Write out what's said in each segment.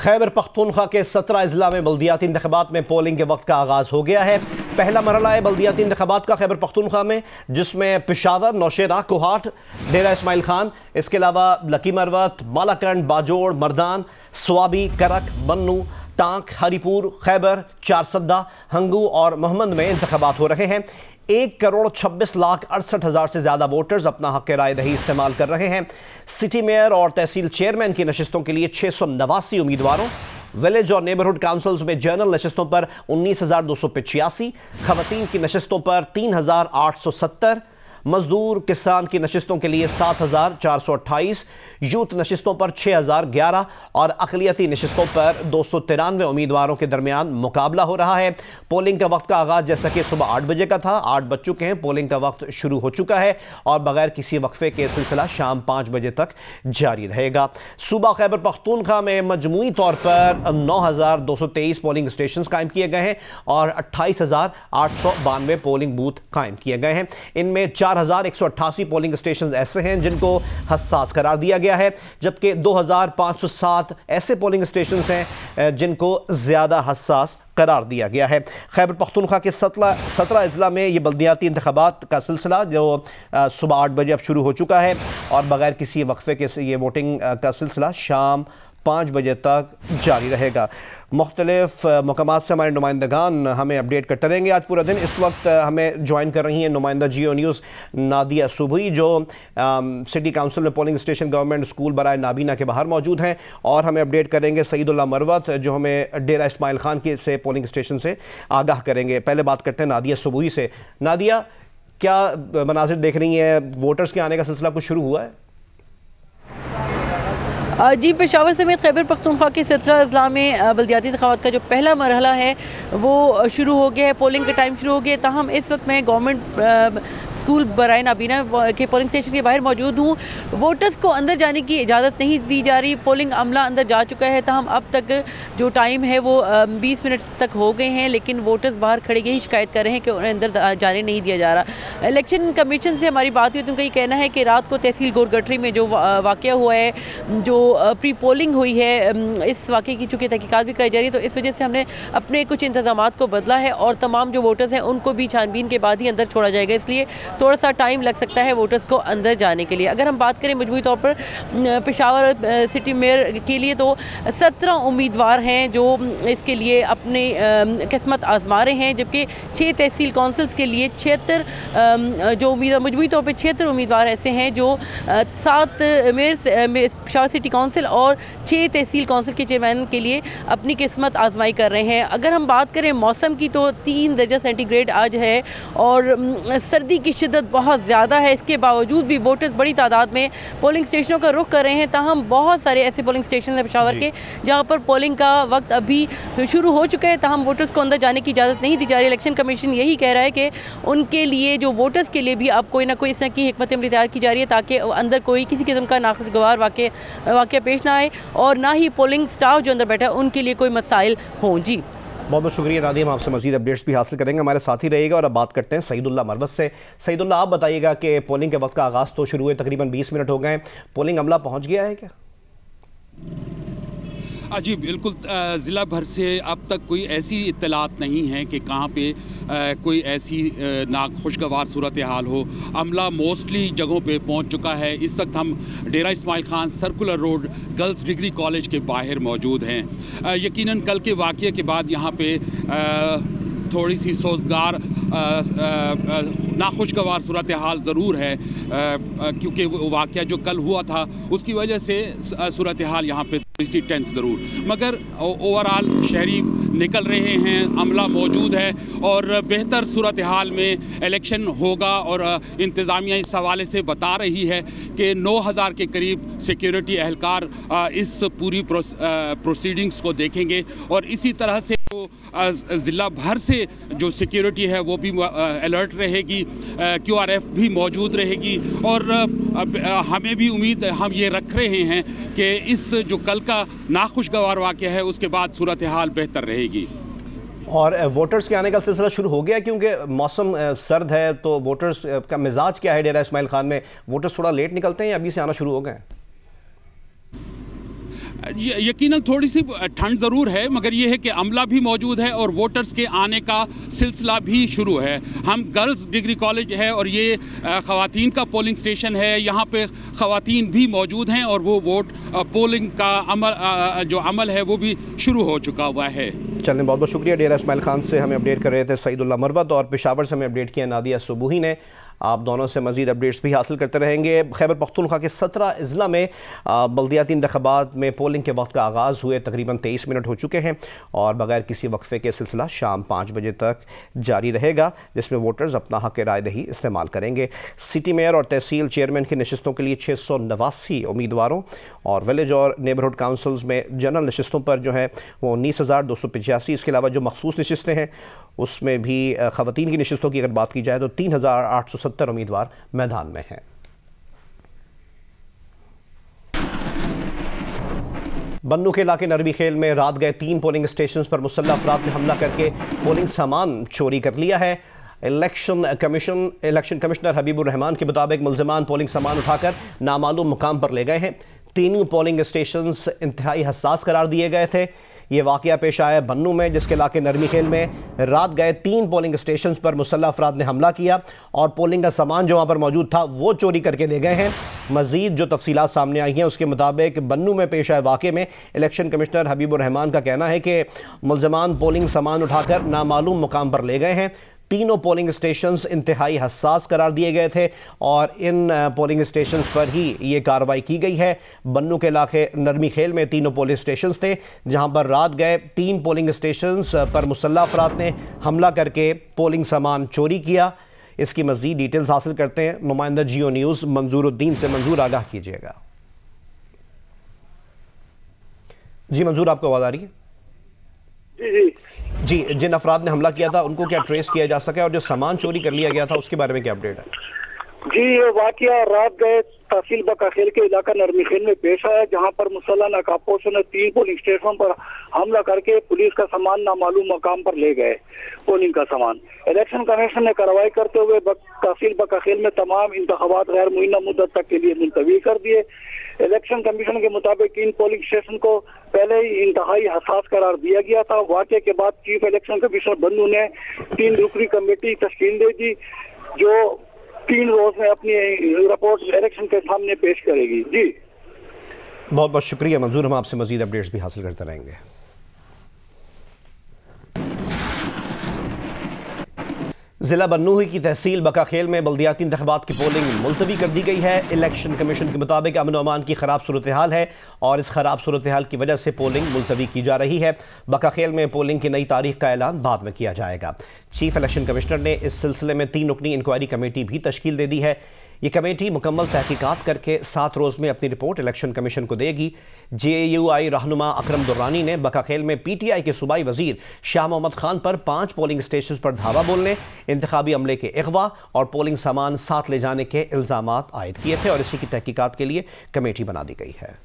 खैबर पख्तूनख्वा के 17 अजला में बल्दियाती इंतखाबात में पोलिंग के वक्त का आगाज़ हो गया है। पहला मरहला है बल्दियाती इंतखाबात का खैबर पख्तूनख्वा में, जिसमें पेशावर, नौशेरा, कोहाट, डेरा इस्माइल खान, इसके अलावा लकी मरवत, बालाकंड, बाजोड़, मर्दान, स्वाबी, करक, बन्नू, टांक, हरीपुर, खैबर, चारसद्दा, हंगू और मोहम्मद में इंतखाबात हो रहे हैं। 1,26,68,000 से ज़्यादा वोटर्स अपना हक़ राय दही इस्तेमाल कर रहे हैं। सिटी मेयर और तहसील चेयरमैन की नशिस्तों के लिए 689 उम्मीदवारों, विलेज और नेबरहुड काउंसिल्स में जनरल नशिस्तों पर 19,285, खवातीन की नशिस्तों पर 3,870, मजदूर किसान की नशिस्तों के लिए 7,428, यूथ नशिस्तों पर 6,011 और अक़लियती नशिस्तों पर 293 उम्मीदवारों के दरमियान मुकाबला हो रहा है। पोलिंग का वक्त का आगाज़ जैसा कि सुबह 8 बजे का था, 8 बज चुके हैं, पोलिंग का वक्त शुरू हो चुका है और बगैर किसी वक्फे के सिलसिला शाम 5 बजे तक जारी रहेगा। सूबा खैबर पख्तूनख्वा में मजमूई तौर पर 9,223 पोलिंग स्टेशन कायम किए गए हैं और 28,892 पोलिंग बूथ कायम किए गए हैं। इनमें 4,188 पोलिंग स्टेशन ऐसे हैं जिनको हसास करार दिया गया है, जबकि 2,507 ऐसे पोलिंग स्टेशन हैं जिनको ज़्यादा हसास करार दिया गया है। खैबर पख्तूनख्वा के 17 अजला में ये बल्दियाती इंतखाबात का सिलसिला जो सुबह 8 बजे अब शुरू हो चुका है और बगैर किसी वक्फे के ये वोटिंग का सिलसिला शाम 5 बजे तक जारी रहेगा। मुख्तलिफ मकामात से हमारे नुमाइंदगान हमें अपडेट करते रहेंगे आज पूरा दिन। इस वक्त हमें ज्वाइन कर रही हैं नुमाइंदा जियो न्यूज़ नादिया सुबही, जो सिटी काउंसिल में पोलिंग स्टेशन गवर्नमेंट स्कूल बराए नाबीना के बाहर मौजूद हैं, और हमें अपडेट करेंगे सईदुल्लाह मरवत जो हमें डेरा इस्माइल खान के से पोलिंग स्टेशन से आगाह करेंगे। पहले बात करते हैं नादिया सुबही से। नादिया, क्या मनाजिर देख रही हैं? वोटर्स के आने का सिलसिला कुछ शुरू हुआ है? जी, पेशावर समेत खैबर पख्तूनख्वा के 17 अजला में बल्दियाती इंतखाबात का जो पहला मरहला है वो शुरू हो गया है। पोलिंग का टाइम शुरू हो गया। ताहम इस वक्त मैं गवर्नमेंट स्कूल बराए नाबीना के पोलिंग स्टेशन के बाहर मौजूद हूँ। वोटर्स को अंदर जाने की इजाज़त नहीं दी जा रही। पोलिंग अमला अंदर जा चुका है। ताहम अब तक जो टाइम है वो 20 मिनट तक हो गए हैं, लेकिन वोटर्स बाहर खड़े यही शिकायत कर रहे हैं कि उन्हें अंदर जाने नहीं दिया जा रहा। इलेक्शन कमीशन से हमारी बात हुई तो उनका ये कहना है कि रात को तहसील गोरगटरी में जो वाक़या हुआ है, जो प्री पोलिंग हुई है, इस वाक़े की चूँकि तहकीकात भी कराई जा रही है, तो इस वजह से हमने अपने कुछ इंतज़ामात को बदला है और तमाम जो वोटर्स हैं उनको भी छानबीन के बाद ही अंदर छोड़ा जाएगा। इसलिए थोड़ा सा टाइम लग सकता है वोटर्स को अंदर जाने के लिए। अगर हम बात करें मजमूई तौर पर पेशावर सिटी मेयर के लिए तो 17 उम्मीदवार हैं जो इसके लिए अपनी किस्मत आजमा रहे हैं, जबकि 6 तहसील कौंसिल्स के लिए 76 जो उम्मीदवार मजमूई तौर पर 76 उम्मीदवार ऐसे हैं जो 7 मेयर पेशावर सिटी काउंसिल और 6 तहसील काउंसिल के चेयरमैन के लिए अपनी किस्मत आजमाई कर रहे हैं। अगर हम बात करें मौसम की तो 3 दर्जा सेंटीग्रेड आज है और सर्दी की शिद्दत बहुत ज़्यादा है। इसके बावजूद भी वोटर्स बड़ी तादाद में पोलिंग स्टेशनों का रुख कर रहे हैं। ताहम बहुत सारे ऐसे पोलिंग स्टेशन हैं पेशावर के जहाँ पर पोलिंग का वक्त अभी शुरू हो चुका है, ताहम वोटर्स को अंदर जाने की इजाज़त नहीं दी जा रही। इलेक्शन कमीशन यही कह रहा है कि उनके लिए जो वोटर्स के लिए भी अब कोई ना कोई इस तरह की हिकमत अमली तैयार की जा रही है ताकि अंदर कोई किसी किस्म का नाखुशगवार वाक़या पेश ना आए और ना ही पोलिंग स्टाफ जो अंदर बैठा है उनके लिए कोई मसाइल हों। जी, बहुत बहुत शुक्रिया नादिया, हम आपसे मज़ीद अपडेट्स भी हासिल करेंगे, हमारे साथ ही रहेगा। और अब बात करते हैं सईदुल्लाह मरवत से। सईदुल्लाह, आप बताइएगा कि पोलिंग के वक्त का आगाज़ तो शुरू हुए तकरीबन 20 मिनट हो गए, पोलिंग अमला पहुँच गया है क्या? जी बिल्कुल, ज़िला भर से अब तक कोई ऐसी इत्तलात नहीं है कि कहाँ पे कोई ऐसी नाखुशगवार सूरत हाल हो। अमला मोस्टली जगहों पे पहुँच चुका है। इस वक्त हम Dera Ismail Khan circular road girls degree college के बाहर मौजूद हैं। यकीनन कल के वाक़ये के बाद यहाँ पे थोड़ी सी सोचगार नाखुशगवार सूरत हाल ज़रूर है, क्योंकि वो वाक़या जो कल हुआ था उसकी वजह से सूरत हाल यहाँ पे थोड़ी सी टेंस ज़रूर, मगर ओवरऑल शहरी निकल रहे हैं, अमला मौजूद है और बेहतर सूरत हाल में इलेक्शन होगा। और इंतज़ामिया इस हवाले से बता रही है कि 9,000 के करीब सिक्योरिटी एहलकार इस पूरी प्रोसीडिंग्स को देखेंगे और इसी तरह से तो ज़िला भर से जो सिक्योरिटी है वो भी अलर्ट रहेगी, QRF भी मौजूद रहेगी और हमें भी उम्मीद हम ये रख रहे हैं कि इस जो कल का नाखुशगवार वाक़या है उसके बाद सूरत हाल बेहतर रहेगी। और वोटर्स के आने का सिलसिला शुरू हो गया क्योंकि मौसम सर्द है, तो वोटर्स का मिजाज क्या है डेरा इस्माइल खान में? वोटर्स थोड़ा लेट निकलते हैं या अभी से आना शुरू हो गए? यकीनन थोड़ी सी ठंड ज़रूर है, मगर ये है कि अमला भी मौजूद है और वोटर्स के आने का सिलसिला भी शुरू है। हम गर्ल्स डिग्री कॉलेज है और ये ख़वातीन का पोलिंग स्टेशन है, यहाँ पे ख़वातीन भी मौजूद हैं और वो वोट पोलिंग का जो अमल है वो भी शुरू हो चुका हुआ है। चलने बहुत बहुत शुक्रिया। डेरा इस्माइल खान से हमें अपडेट कर रहे थे सईदुल्लाह मरवत, और पेशावर से हमें अपडेट किया नादिया सुबूही ने। आप दोनों से मज़ीद अपडेट्स भी हासिल करते रहेंगे। खैबर पख्तूनख्वा के 17 अजला में बल्दियाती इंतखाबात में पोलिंग के वक्त का आगाज़ हुए तकरीबन 23 मिनट हो चुके हैं और बगैर किसी वक्फे के सिलसिला शाम 5 बजे तक जारी रहेगा, जिसमें वोटर्स अपना हक़ राय दही इस्तेमाल करेंगे। सिटी मेयर और तहसील चेयरमैन की नशस्तों के लिए 689 उम्मीदवारों और विलेज और नेबरहुड काउंसिल्स में जनरल नशस्तों पर जो है वो 19,285, इसके अलावा जो मखसूस नशस्तें हैं उसमें भी ख़वातीन की नशस्तों की अगर बात की जाए तो 3,870 उम्मीदवार मैदान में हैं। बन्नू के इलाके नरवी खेल में रात गए 3 पोलिंग स्टेशन पर मुसल्लह अफराद ने हमला करके पोलिंग सामान चोरी कर लिया है। इलेक्शन कमिश्नर हबीबुर रहमान के मुताबिक मुल्ज़िमान पोलिंग सामान उठाकर नामालूम मुकाम पर ले गए हैं। तीनों पोलिंग स्टेशन इंतहाई हसास करार दिए गए थे। ये वाक़या पेश आया बन्नू में, जिसके इलाके नरमी खेल में रात गए 3 पोलिंग स्टेशन पर मुसल्लह अफराद ने हमला किया और पोलिंग का सामान जो वहाँ पर मौजूद था वो चोरी करके ले गए हैं। मज़ीद जो तफसीलात सामने आई हैं उसके मुताबिक बन्नू में पेश आए वाक़े में इलेक्शन कमिश्नर हबीबुर रहमान का कहना है कि मुल्ज़िमान पोलिंग सामान उठाकर नामालूम मुकाम पर ले गए हैं। तीनों पोलिंग स्टेशंस इंतहाई हसास करार दिए गए थे और इन पोलिंग स्टेशंस पर ही ये कार्रवाई की गई है। बन्नू के इलाके नरमी खेल में तीनों पोलिंग स्टेशंस थे, जहां पर रात गए 3 पोलिंग स्टेशंस पर मुसल्लह अफराद ने हमला करके पोलिंग सामान चोरी किया। इसकी मज़ीद डिटेल्स हासिल करते हैं नुमाइंदा जियो न्यूज़ मंजूरुद्दीन से। मंजूर, आगाह कीजिएगा। जी मंजूर, आपको आवाज़ आ रही है? जी, जिन अफराद ने हमला किया था उनको क्या ट्रेस किया जा सका और जो सामान चोरी कर लिया गया था उसके बारे में क्या अपडेट है? जी, ये वाकया रात गए तहसील बकाखेल के इलाका नरमी खेल में पेश आया, जहां पर मुसल्लह नकाबपोशों ने 3 पोलिंग स्टेशनों पर हमला करके पुलिस का सामान नामालूम मकाम पर ले गए। पोलिंग का सामान इलेक्शन कमीशन ने कार्रवाई करते हुए तहसील बकाखेल में तमाम इंतखाबात गैर मुइन्ना मुद्दत तक के लिए मुलतवी कर दिए। इलेक्शन कमीशन के मुताबिक इन पोलिंग स्टेशन को पहले ही इंतहाई हसास करार दिया गया था। वाक़े के बाद चीफ इलेक्शन कमिश्नर बन्नू ने 3 रुकनी कमेटी तश्कील दे दी, जो 3 रोज में अपनी रिपोर्ट इलेक्शन के सामने पेश करेगी। जी बहुत बहुत शुक्रिया मंजूर, हम आपसे मजीद अपडेट्स भी हासिल करते रहेंगे। ज़िला बन्नू की तहसील बकाखेल में बल्दियाती इंतखाबात की पोलिंग मुलतवी कर दी गई है। इलेक्शन कमीशन के मुताबिक अमन अमान की ख़राब सूरत हाल है और इस ख़राब सूरत हाल की वजह से पोलिंग मुलतवी की जा रही है। बकाखेल में पोलिंग की नई तारीख का ऐलान बाद में किया जाएगा। चीफ इलेक्शन कमिश्नर ने इस सिलसिले में 3 रुकनी इंक्वायरी कमेटी भी तश्कील दे दी है। ये कमेटी मुकम्मल तहकीकात करके 7 रोज़ में अपनी रिपोर्ट इलेक्शन कमीशन को देगी। JUI रहनुमा अकरम दुर्रानी ने बकाखेल में PTI के सूबाई वजीर शाह मोहम्मद खान पर 5 पोलिंग स्टेशन पर धावा बोलने, इंतखाबी अमले के अगवा और पोलिंग सामान साथ ले जाने के इल्ज़ामात आयद किए थे और इसी की तहकीकात के लिए कमेटी बना दी गई है।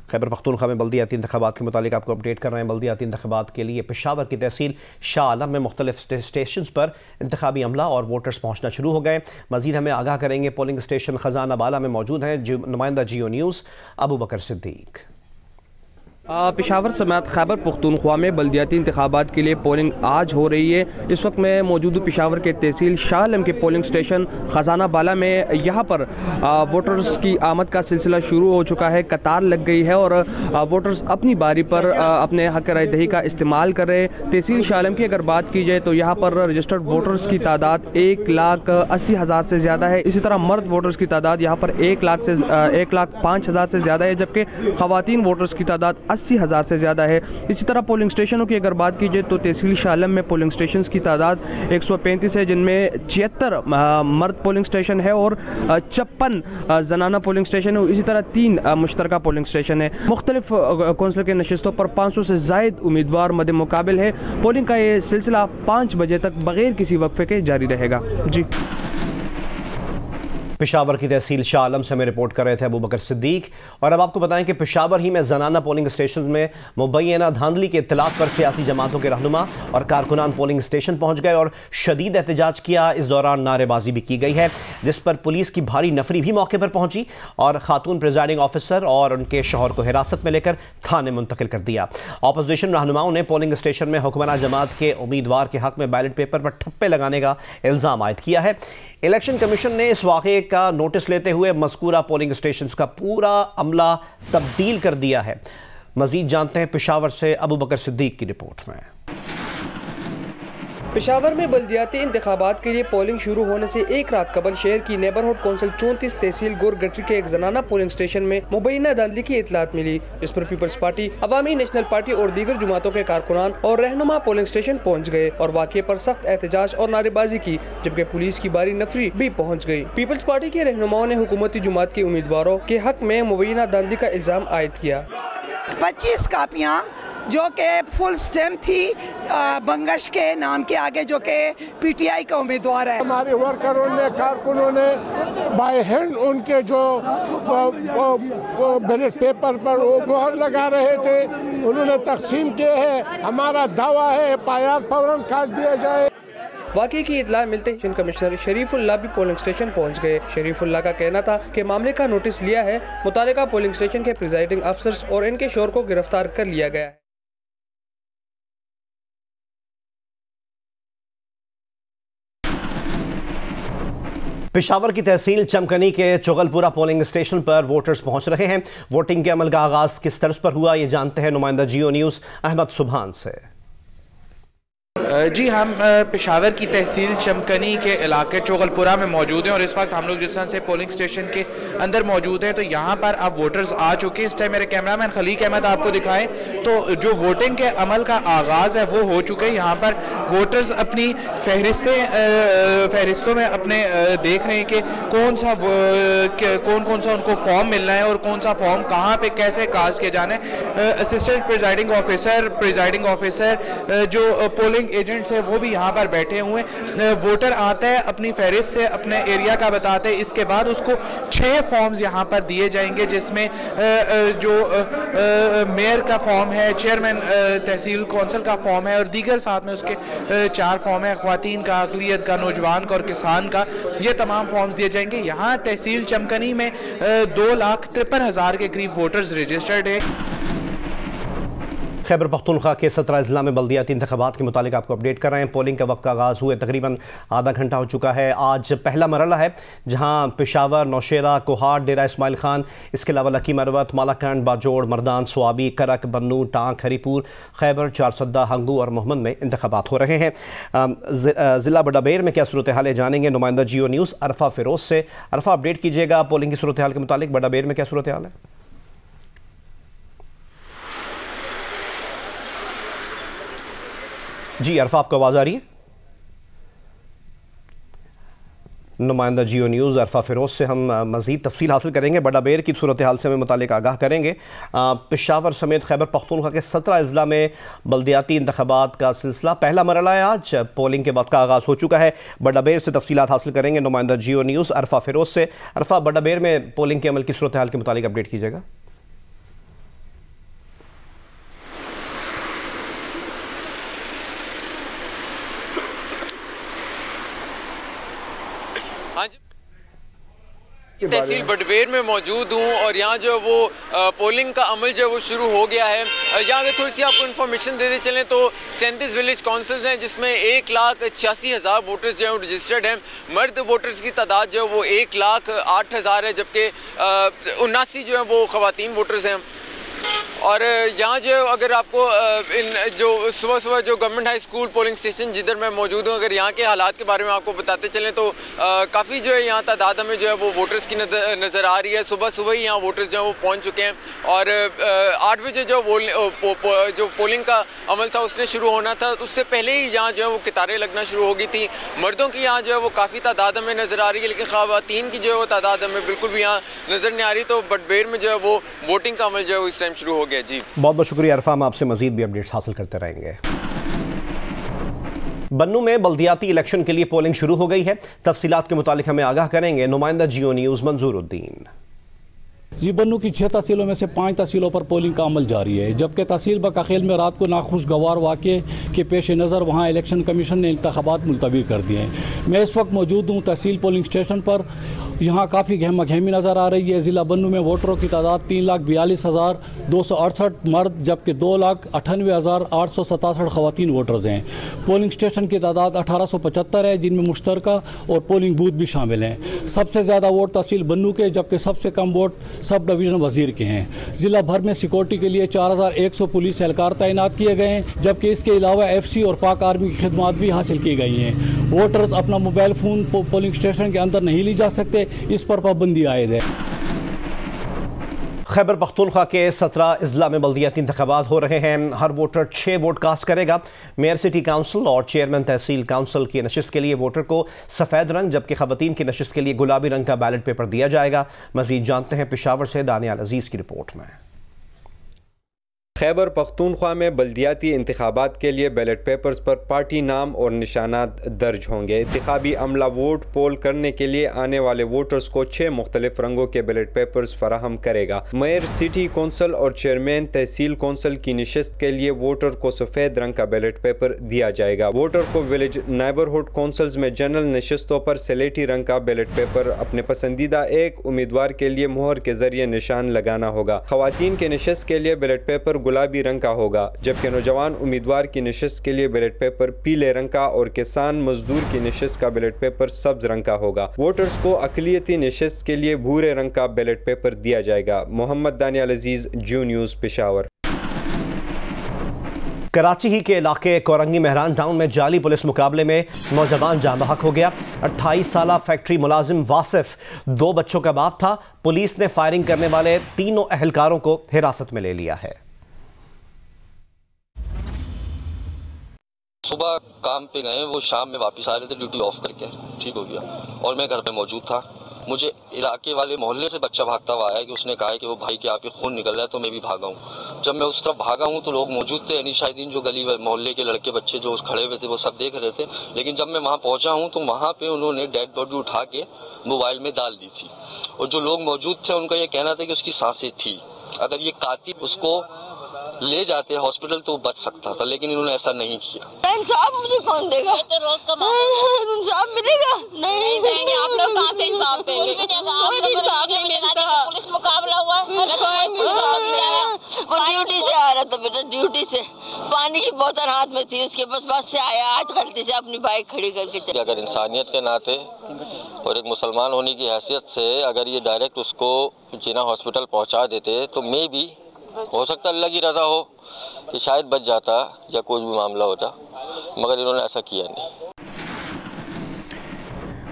खैबर पख्तूनख्वा में बल्दियाती इंतखाबात के मुतालिक आपको अपडेट कर रहे हैं। बल्दियाती इंतखाबात के लिए पेशावर की तहसील शाह आलम में मुख्तलिफ स्टेशन पर इंतखाबी अमला और वोटर्स पहुँचना शुरू हो गए। मज़ीद हमें आगाह करेंगे पोलिंग स्टेशन खजाना बाला में मौजूद हैं नुमाइंदा जियो न्यूज़ अबू बकर सिद्दीक। पेशावर समेत खैबर पख्तूनख्वा में बल्दियाती इंतखाबात के लिए पोलिंग आज हो रही है। इस वक्त मैं मौजूद हूँ पेशावर के तहसील शाह आलम के पोलिंग स्टेशन खजाना बाला में। यहाँ पर वोटर्स की आमद का सिलसिला शुरू हो चुका है, कतार लग गई है और वोटर्स अपनी बारी पर अपने हक राय दही का इस्तेमाल कर रहे हैं। तहसील शाह आलम की अगर बात की जाए तो यहाँ पर रजिस्टर्ड वोटर्स की तादाद 1,80,000 से ज़्यादा है। इसी तरह मर्द वोटर्स की तादाद यहाँ पर 1,05,000 से ज़्यादा है, जबकि खवातीन वोटर्स की तादाद 80,000 से ज़्यादा है। इसी तरह पोलिंग स्टेशनों की अगर बात की जाए तो तहसील शाह आलम में पोलिंग स्टेशन की तादाद 135 है, जिनमें 76 मर्द पोलिंग स्टेशन है और 56 जनाना पोलिंग स्टेशन है। इसी तरह 3 मुश्तरका पोलिंग स्टेशन है। मुख्तलिफ कौंसिल के नशिस्तों पर 500 से ज़ायद उम्मीदवार मद मुकाबिल है। पोलिंग का ये सिलसिला 5 बजे तक बगैर किसी वक्फे के जारी रहेगा। जी पेशावर की तहसील शाह आलम से हमें रिपोर्ट कर रहे थे अबू बकर सिद्दीक। और अब आपको बताएं कि पेशावर ही में जनाना पोलिंग स्टेशन में मुबैना धांधली के इत्तलात पर सियासी जमातों के रहनुमा और कारकुनान पोलिंग स्टेशन पहुंच गए और शदीद एहतजाज किया। इस दौरान नारेबाजी भी की गई है, जिस पर पुलिस की भारी नफरी भी मौके पर पहुंची और खातून प्रिजाइडिंग ऑफिसर और उनके शौहर को हिरासत में लेकर थाने मुंतकिल कर दिया। अपोजिशन रहनुमाओं ने पोलिंग स्टेशन में हुक्मरान जमात के उम्मीदवार के हक में बैलेट पेपर पर ठप्पे लगाने का इल्ज़ाम आयद किया है। इलेक्शन कमीशन ने इस वाक़े का नोटिस लेते हुए मज़कूरा पोलिंग स्टेशन का पूरा अमला तब्दील कर दिया है। मज़ीद जानते हैं पेशावर से अबू बकर सिद्दीक की रिपोर्ट में। पेशावर में बल्दियाती इंतखाबात के लिए पोलिंग शुरू होने से एक रात कबल शहर की नेबरहुड कौंसिल 34 तहसील गोरगटरी के एक जनाना पोलिंग स्टेशन में मुबैना धांधली की इतलात मिली, जिस पर पीपल्स पार्टी, अवामी नेशनल पार्टी और दीगर जमातों के कारकुनान और रहनुमा पोलिंग स्टेशन पहुँच गए और वाक़े पर सख्त एहतजाज और नारेबाजी की, जबकि पुलिस की भारी नफरी भी पहुँच गई। पीपल्स पार्टी के रहनुमाओं ने हुकूमती जमात के उम्मीदवारों के हक में मुबैना धांधली का इल्ज़ाम आयद किया। 25 कापियाँ जो कि फुल स्टेम थी बंगश के नाम के आगे, जो कि पीटीआई का उम्मीदवार है। हमारे वर्करों ने, कारकुनों ने बाय हैंड उनके जो बैलेट पेपर पर वो मोहर लगा रहे थे, उन्होंने तकसीम किए हैं। हमारा दावा है एफआईआर फौरन काट दिया जाए। वाक़े की इतला मिलते ही कमिश्नर शरीफुल्लाह भी पोलिंग स्टेशन पहुंच गए। शरीफुल्लाह का कहना था कि मामले का नोटिस लिया है, मुतालिका पोलिंग स्टेशन के प्रिजाइडिंग अफसर्स और इनके शोर को गिरफ्तार कर लिया गया है। पेशावर की तहसील चमकनी के चुगलपुरा पोलिंग स्टेशन पर वोटर्स पहुंच रहे हैं। वोटिंग के अमल का आगाज किस तर्ज पर हुआ, ये जानते हैं नुमाइंदा जियो न्यूज़ अहमद सुभान से। जी, हम पेशावर की तहसील चमकनी के इलाके चोगलपुरा में मौजूद हैं और इस वक्त हम लोग जिस तरह से पोलिंग स्टेशन के अंदर मौजूद हैं तो यहाँ पर अब वोटर्स आ चुके हैं। इस टाइम मेरे कैमरामैन खलीक अहमद आपको दिखाएं तो जो वोटिंग के अमल का आगाज़ है वो हो चुके हैं। यहाँ पर वोटर्स अपनी फहरिस्तों में अपने देख रहे हैं कि कौन कौन सा उनको फॉर्म मिलना है और कौन सा फॉर्म कहाँ पे कैसे कास्ट किया जाना है। असिस्टेंट प्रिजाइडिंग ऑफिसर जो पोलिंग एजेंट्स है वो भी यहाँ पर बैठे हुए हैं। वोटर आता है, अपनी फहरिस्त से अपने एरिया का बताते हैं, इसके बाद उसको 6 फॉर्म्स यहाँ पर दिए जाएंगे, जिसमें जो मेयर का फॉर्म है, चेयरमैन तहसील कौंसिल का फॉर्म है और दीगर साथ में उसके 4 फॉर्म है, ख्वातीन का, अक़लियत का, नौजवान का और किसान का। ये तमाम फॉर्म्स दिए जाएंगे। यहाँ तहसील चमकनी में 2,53,000 के करीब वोटर्स रजिस्टर्ड है। खैबर पख्तूनख्वा के 17 अजला में बल्दियाती इंतखाबात के मुतालिक आपको अपडेट कर रहे हैं। पोलिंग का वक्त का आगाज़ हुए तकरीबन आधा घंटा हो चुका है। आज पहला मरहला है जहां पेशावर, नौशेरा, कोहाट, डेरा इस्माइल खान, इसके अलावा लकी मरवत, मालाकंड, बाजोड़, मर्दान, स्वाबी, करक, बन्नू, टांक, हरीपुर, खैबर, चारसद्दा, हंगू और मोहम्मद में इंतखाबात हो रहे हैं। ज़िला बडाबेर में क्या सूरत हाल है जानेंगे नुमाइंदा जियो न्यूज़ अरफा फिरोज से। अरफा, अपडेट कीजिएगा पोलिंग की सूरत हाल के मुतालिक। बडाबेर में क्या सूरत हाल है? जी अरफा, आपको आवाज़ आ रही है? नुमाइंदा जियो न्यूज़ अरफा फिरोज से हम मज़ीद तफसील हासिल करेंगे। बडाबेर की सूरत हाल से हमें मुतालिक आगाह करेंगे। पेशावर समेत खैबर पख्तूनख्वा के 17 अजला में बल्दियाती इंतखाबात का सिलसिला पहला मरहला है। आज पोलिंग के वक्त का आगाज़ हो चुका है। बडाबेर से तफसीलात हासिल करेंगे नुमाइंदा जियो न्यूज़ अरफा फिरोज से। अरफा, बडाबेर में पोलिंग के अमल की सूरत हाल के मुतालिक अपडेट कीजिएगा। तहसील बडबेर में मौजूद हूँ और यहाँ जो वो पोलिंग का अमल जो वो शुरू हो गया है। यहाँ अगर थोड़ी सी आपको इन्फॉर्मेशन देते चलें तो 37 विलेज काउंसिल्स हैं जिसमें 1,86,000 वोटर्स जो हैं रजिस्टर्ड हैं। मर्द वोटर्स की तादाद जो है वो 1,08,000 है, जबकि 79 जो है वो ख़वातीन वोटर्स हैं। और यहाँ जो अगर आपको इन जो सुबह जो government high school polling station जिधर मैं मौजूद हूँ, अगर यहाँ के हालात के बारे में आपको बताते चलें तो काफ़ी जो है यहाँ तादाद हमें जो है वो वोटर्स की नज़र आ रही है। सुबह ही यहाँ वोटर्स जो है वो पहुँच चुके हैं और 8 बजे जो पोलिंग का अमल था उसने शुरू होना था, उससे पहले ही यहाँ जो है वो कतारें लगना शुरू हो गई थी। मर्दों की यहाँ जो है वो काफ़ी तादाद हमें नज़र आ रही है, लेकिन ख़वातीन की जो है वो तादाद हमें बिल्कुल भी यहाँ नज़र नहीं आ रही। तो बडबेर में जो है वो वोटिंग का अमल जो है वो इस टाइम शुरू हो गया। जी, बहुत बहुत शुक्रिया अरफा, हम आपसे मजीद भी अपडेट्स हासिल करते रहेंगे। बन्नू में बल्दियाती इलेक्शन के लिए पोलिंग शुरू हो गई है। तफसीलात के मुतालिक हमें आगाह करेंगे नुमाइंदा जियो न्यूज़ मंजूरुद्दीन। जी, बन्नू की 6 तहसीलों में से 5 तहसीलों पर पोलिंग का अमल जारी है, जबकि तहसील बकाखेल में रात को नाखुशगवार वाक़े के पेश नज़र वहाँ इलेक्शन कमीशन ने इंतखाबात मुलतवी कर दिए हैं। मैं इस वक्त मौजूद हूँ तहसील पोलिंग स्टेशन पर। यहाँ काफ़ी गहमा गहमी नज़र आ रही है। ज़िला बन्नू में वोटरों की तादाद 3,42,268 मर्द जबकि 2,98,867 ख़वातीन वोटर्स हैं। पोलिंग स्टेशन की तादाद 1875 है, जिनमें मुश्तरका और पोलिंग बूथ भी शामिल हैं। सबसे ज़्यादा वोट तहसील बन्नू के जबकि सबसे कम वोट सब डिवीज़न वजीर के हैं। ज़िला भर में सिक्योरिटी के लिए 4,100 पुलिस एहलकार तैनात किए गए हैं, जबकि इसके अलावा FC और पाक आर्मी की खिदमात भी हासिल की गई हैं। वोटर्स अपना मोबाइल फ़ोन पोलिंग स्टेशन के अंदर नहीं ले जा सकते, इस पर पाबंदी आयद है। खैबर पख्तूनख्वा के 17 अजला में बल्दियाती इंतखाबात हो रहे हैं। हर वोटर 6 वोट कास्ट करेगा। मेयर सिटी काउंसिल और चेयरमैन तहसील काउंसिल की नशिस्त के लिए वोटर को सफ़ेद रंग जबकि ख़वातीन की नशिस्त के लिए गुलाबी रंग का बैलेट पेपर दिया जाएगा। मज़ीद जानते हैं पेशावर से दानियाल अजीज़ की रिपोर्ट में। खैबर पख्तूनख्वा में बल्दियाती इंतखाबात के लिए बैलेट पेपर्स पर पार्टी नाम और निशानात दर्ज होंगे। इंतखाबी अमला वोट पोल करने के लिए आने वाले वोटर्स को 6 मुख्तलिफ रंगों के बैलेट पेपर्स फराहम करेगा। मेयर सिटी कौंसल और चेयरमैन तहसील कौंसल की नशिस्त के लिए वोटर को सफ़ेद रंग का बैलेट पेपर दिया जाएगा। वोटर को विलेज नेबरहुड कौंसल्स में जनरल नशिस्तों पर सलेटी रंग का बैलेट पेपर अपने पसंदीदा एक उम्मीदवार के लिए मोहर के जरिए निशान लगाना होगा। खवातीन के नशिस्त के लिए बैलेट पेपर गुलाबी रंग का होगा, जबकि नौजवान उम्मीदवार की नशिस्त के लिए बैलेट पेपर पीले रंग का और किसान मजदूर की नशिस्त का बैलेट पेपर सब्ज रंग का होगा। वोटर्स को अक़लियती नशिस्त के लिए भूरे रंग का बैलेट पेपर दिया जाएगा। मोहम्मद दानियाल अजीज़, जियो न्यूज़, पेशावर। कराची ही के इलाके कोरंगी मेहरान टाउन में जाली पुलिस मुकाबले में नौजवान जान बहक हो गया। 28 साला फैक्ट्री मुलाजिम वासिफ 2 बच्चों का बाप था। पुलिस ने फायरिंग करने वाले 3 एहलकारों को हिरासत में ले लिया है। सुबह काम पे गए, वो शाम में वापस आ रहे थे ड्यूटी ऑफ करके, ठीक हो गया और मैं घर पे मौजूद था। मुझे इलाके वाले मोहल्ले से बच्चा भागता हुआ आया कि उसने कहा है कि वो भाई के आप पे खून निकल रहा है, तो मैं भी भागा हूँ। जब मैं उस तरफ भागा हूँ तो लोग मौजूद थे, यानी शायदीन जो गली मोहल्ले के लड़के बच्चे जो खड़े हुए थे वो सब देख रहे थे। लेकिन जब मैं वहाँ पहुँचा हूँ तो वहाँ पे उन्होंने डेड बॉडी उठा के मोबाइल में डाल दी थी और जो लोग मौजूद थे उनका ये कहना था कि उसकी सांसें थी। अगर ये कातिल उसको ले जाते हॉस्पिटल तो बच सकता था, लेकिन इन्होंने ऐसा नहीं किया। इंसाफ मुझे कौन देगा? तो रोज का इंसाफ मिलेगा? नहीं देंगे। आप लोग कहाँ से इंसाफ देंगे? कोई भी इंसाफ नहीं मिलता। पुलिस मुकाबला हुआ, वो ड्यूटी से आ रहा था बेटा, ड्यूटी से पानी की बोतल हाथ में थी उसके पास, बस से आया, आज गलती से अपनी बाइक खड़ी करके चला। अगर इंसानियत के नाते और एक मुसलमान होने की हैसियत से अगर ये डायरेक्ट उसको जिना हॉस्पिटल पहुँचा देते तो मे भी हो सकता अल्लाह की रजा हो कि शायद बच जाता या कोई भी मामला होता, मगर इन्होंने ऐसा किया नहीं।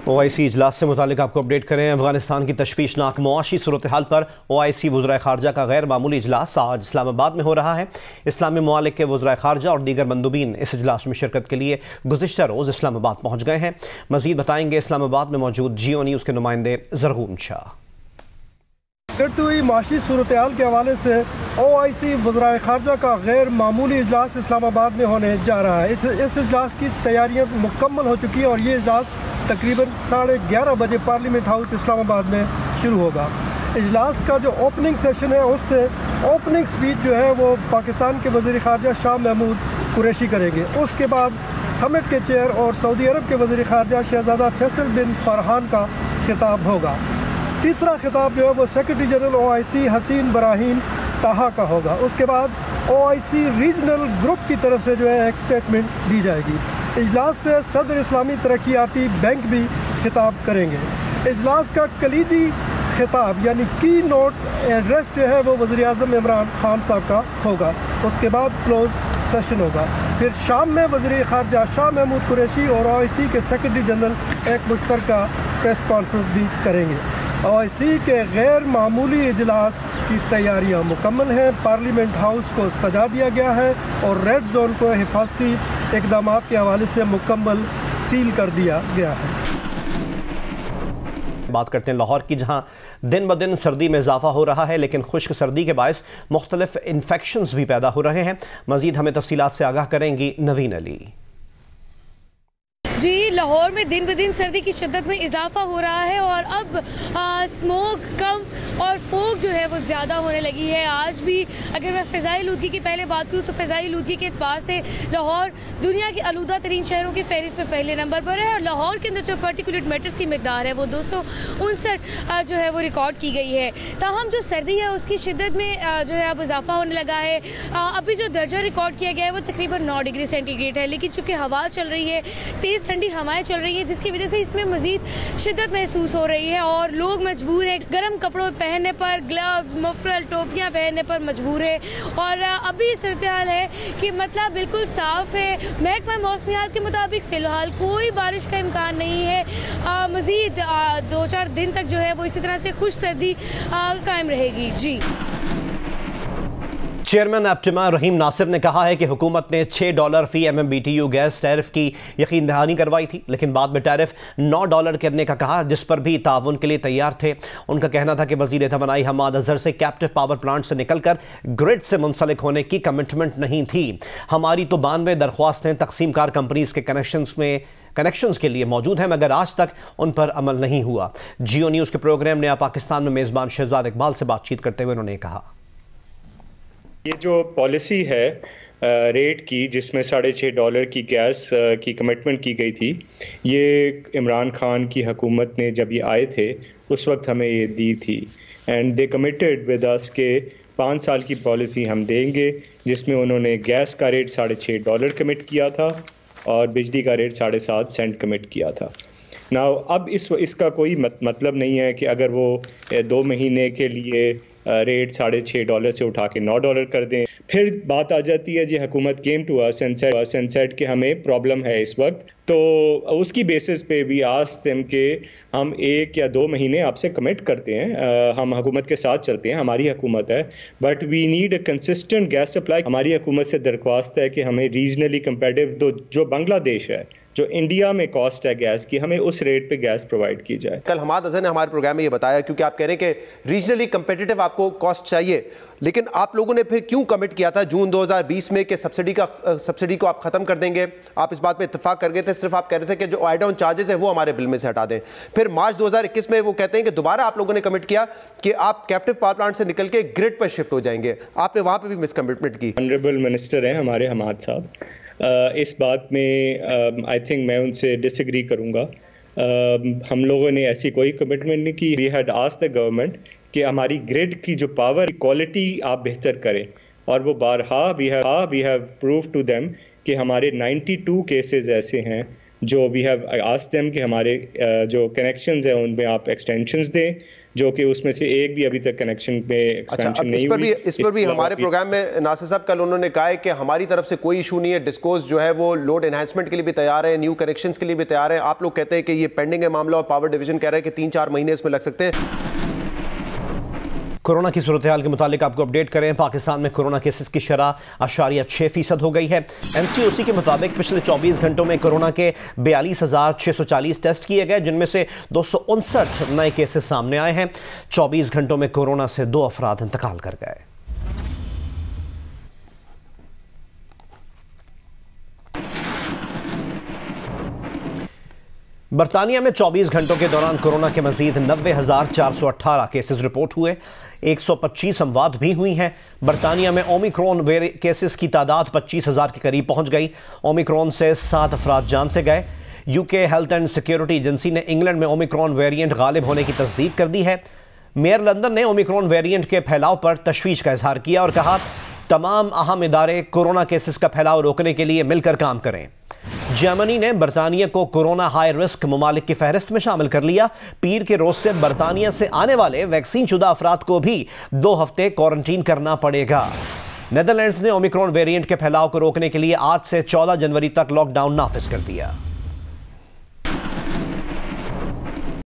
OIC इजलास से मुतालिक आपको अपडेट करें। अफगानिस्तान की तशवीशनाक मुआशी सूरत हाल पर OIC वज़राए ख़ारजा का गैर मामूली इजलास आज इस्लामाबाद में हो रहा है। इस्लामी ममालिक के वज़राए ख़ारजा और दीगर मंदूबीन इस इजलास में शिरकत के लिए गुज़िश्ता रोज़ इस्लामाबाद पहुँच गए हैं। मज़ीद बताएंगे इस्लामाबाद में मौजूद जियो न्यूज़ के नुमाइंदे ज़रगून शाह। बढ़ती हुई माशी सूरत हाल के हवाले से OIC वज़राए ख़ारजा का गैर मामूली इजलास इस्लामाबाद में होने जा रहा है। इस इजलास की तैयारियां मुकम्मल हो चुकी हैं और ये इजलास तकरीबन 11:30 बजे पार्लियामेंट हाउस इस्लामाबाद में शुरू होगा। इजलास का जो ओपनिंग सेशन है उससे ओपनिंग स्पीच जो है वो पाकिस्तान के वज़ीर ख़ारजा शाह महमूद कुरैशी करेंगे। उसके बाद समिट के चेयर और सऊदी अरब के वज़ीर ख़ारजा शहज़ादा फैसल बिन फरहान का खिताब होगा। तीसरा खिताब जो है वो सेक्रेटरी जनरल OIC हसीन बराहीन ताहा का होगा। उसके बाद OIC रीजनल ग्रुप की तरफ से जो है एक स्टेटमेंट दी जाएगी। इजलास से सदर इस्लामी तरक्याती बैंक भी खिताब करेंगे। इजलास का कलीदी खिताब यानी की नोट एड्रेस जो है वो वज़ीर आज़म इमरान खान साहब का होगा। उसके बाद क्लोज सेशन होगा। फिर शाम में वज़ीर ख़ारजा शाह महमूद कुरैशी और OIC के सेक्रेटरी जनरल एक मुश्तरका प्रेस कॉन्फ्रेंस भी करेंगे। OIC के गैर मामूली इजलास की तैयारियां मुकम्मल हैं। पार्लियामेंट हाउस को सजा दिया गया है और रेड जोन को हिफाजती इक़दाम के हवाले से मुकम्मल सील कर दिया गया है। बात करते हैं लाहौर की, जहां दिन ब दिन सर्दी में इजाफा हो रहा है, लेकिन खुश्क सर्दी के बायस मुख्तलिफ इन्फेक्शंस भी पैदा हो रहे हैं। मज़ीद हमें तफसीलात से आगाह करेंगी नवीन अली। जी, लाहौर में दिन ब दिन सर्दी की शिद्दत में इजाफा हो रहा है और अब स्मोक कम और फोग जो है वो ज़्यादा होने लगी है। आज भी अगर मैं फ़िज़ाई आलूदगी की पहले बात करूँ तो फ़िज़ाई आलूदगी के एतबार से लाहौर दुनिया के आलूदा तरीन शहरों की फहरिस्त में पहले नंबर पर है और लाहौर के अंदर जो पार्टिकुलेट मैटर्स की मिकदार है वो 259 जो है वो रिकॉर्ड की गई है। ताहम जो सर्दी है उसकी शिद्दत में जो है अब इजाफा होने लगा है। अभी जो दर्जा रिकॉर्ड किया गया है वो तकरीबन 9 डिग्री सेंटीग्रेड है, लेकिन चूँकि हवा चल रही है, तेज़ ठंडी हवाएं चल रही हैं, जिसकी वजह से इसमें मज़ीद शिद्दत महसूस हो रही है और लोग मजबूर हैं गर्म कपड़ों पहनने पर, ग्लव्स, मफरल, टोपियाँ पहनने पर मजबूर है। और अभी सूरत हाल है कि मतलब बिल्कुल साफ़ है। महकमा मौसमियात के मुताबिक फ़िलहाल कोई बारिश का इम्कान नहीं है। मज़ीद 2-4 दिन तक जो है वो इसी तरह से खुश सर्दी कायम रहेगी। जी, चेयरमैन एप्टिमा रहीम नासिर ने कहा है कि हुकूमत ने $6 फी MMBTU गैस टैरिफ की यकीन दहानी करवाई थी, लेकिन बाद में टैरिफ $9 करने का कहा, जिस पर भी ताउन के लिए तैयार थे। उनका कहना था कि वज़ीर तवानाई हमाद अजहर से कैप्टिव पावर प्लांट से निकलकर ग्रिड से मुंसलिक होने की कमिटमेंट नहीं थी। हमारी तो 92 दरख्वास्तें तकसीम कार कंपनीज के कनेक्शंस के लिए मौजूद हैं, मगर आज तक उन पर अमल नहीं हुआ। जियो न्यूज़ के प्रोग्राम नया पाकिस्तान में मेज़बान शहजाद इकबाल से बातचीत करते हुए उन्होंने कहा, ये जो पॉलिसी है रेट की, जिसमें $6.5 की गैस की कमिटमेंट की गई थी, ये इमरान खान की हुकूमत ने जब ये आए थे उस वक्त हमें ये दी थी and they committed with us के 5 साल की पॉलिसी हम देंगे, जिसमें उन्होंने गैस का रेट $6.5 कमिट किया था और बिजली का रेट 7.5 सेंट कमिट किया था। नाउ अब इसका कोई मतलब नहीं है कि अगर वो 2 महीने के लिए रेट $6.5 से उठा के $9 कर दें। फिर बात आ जाती है जी, हुकूमत came to us and said कि हमें प्रॉब्लम है इस वक्त, तो उसकी बेसिस पे भी आस्क देम के हम 1 या 2 महीने आपसे कमिट करते हैं, हम हुकूमत के साथ चलते हैं, हमारी हुकूमत है, but we need a consistent gas supply. हमारी हुकूमत से दरख्वास्त है कि हमें रीजनली कंपेटिटिव जो बांग्लादेश है, जो इंडिया में कॉस्ट है गैस की, हमें उस रेट पे गैस प्रोवाइड की जाए। कल हमाद अजहर ने हमारे प्रोग्राम में ये बताया, क्योंकि आप कह रहे हैं कि रीजनली कंपेटिटिव आपको कॉस्ट चाहिए, लेकिन आप लोगों ने फिर क्यों कमिट किया था जून 2020 में कि सब्सिडी को आप खत्म कर देंगे? आप इस बात पे इत्तेफाक कर गए थे, सिर्फ आप कह रहे थे कि जो एड ऑन चार्जेस है वो हमारे बिल में से हटा दें। फिर मार्च 2021 में वो कहते हैं कि दोबारा आप लोगों ने कमिट किया कि आप कैप्टिव पावर प्लांट से निकल के ग्रिड पर शिफ्ट हो जाएंगे। आपने वहां पर भी मिस कमिटमेंट की। ऑनरेबल मिनिस्टर हैं हमारे हमाद साहब, इस बात में आई थिंक मैं उनसे डिसएग्री करूंगा। हम लोगों ने ऐसी कोई कमिटमेंट नहीं की। We had asked the government कि हमारी ग्रिड की जो पावर क्वालिटी आप बेहतर करें, और वो बारहा we have prove to them कि हमारे 92 केसेस ऐसे हैं जो वी हैव आस्क्ड देम कि हमारे जो कनेक्शंस हैं उनमें आप एक्सटेंशंस दें, जो कि उसमें से एक भी अभी तक कनेक्शन में एक्सपेंशन नहीं हुई। इस पर भी हमारे प्रोग्राम में नासिर साहब कल उन्होंने कहा है कि हमारी तरफ से कोई इशू नहीं है, डिस्कोस जो है वो लोड एनहांसमेंट के लिए भी तैयार है, न्यू कनेक्शंस के लिए भी तैयार है। आप लोग कहते हैं कि ये पेंडिंग है मामला, और पावर डिवीजन कह रहा है कि 3-4 महीने इसमें लग सकते हैं। कोरोना की सूरत हाल के मुतालिक आपको अपडेट करें। पाकिस्तान में कोरोना केसेस की शरह 0.6% हो गई है। NCOC के मुताबिक पिछले 24 घंटों में कोरोना के 42,640 टेस्ट किए गए, जिनमें से 259 नए केसेस सामने आए हैं। 24 घंटों में कोरोना से 2 अफराद इंतकाल कर गए। बरतानिया में 24 घंटों के दौरान कोरोना के मजीद 90,418 केसेस रिपोर्ट हुए। 125 अमवात भी हुई हैं। बरतानिया में ओमिक्रॉन केसेस की तादाद 25,000 के करीब पहुंच गई। ओमिक्रॉन से 7 अफराद जान से गए। UK health and security agency ने इंग्लैंड में ओमिक्रॉन वेरिएंट गालिब होने की तस्दीक कर दी है। मेयर लंदन ने ओमिक्रॉन वेरिएंट के फैलाव पर तशवीश का इजहार किया और कहा, तमाम अहम इदारे कोरोना केसेस का फैलाव रोकने के लिए मिलकर काम करें। जर्मनी ने बरतानिया को कोरोना हाई रिस्क ममालिक की फहरिस्त में शामिल कर लिया। पीर के रोज से बरतानिया से आने वाले वैक्सीन शुदा अफराद को भी 2 हफ्ते क्वारंटीन करना पड़ेगा। नेदरलैंड्स ने ओमिक्रॉन वेरिएंट के फैलाव को रोकने के लिए आज से 14 जनवरी तक लॉकडाउन नाफिज कर दिया।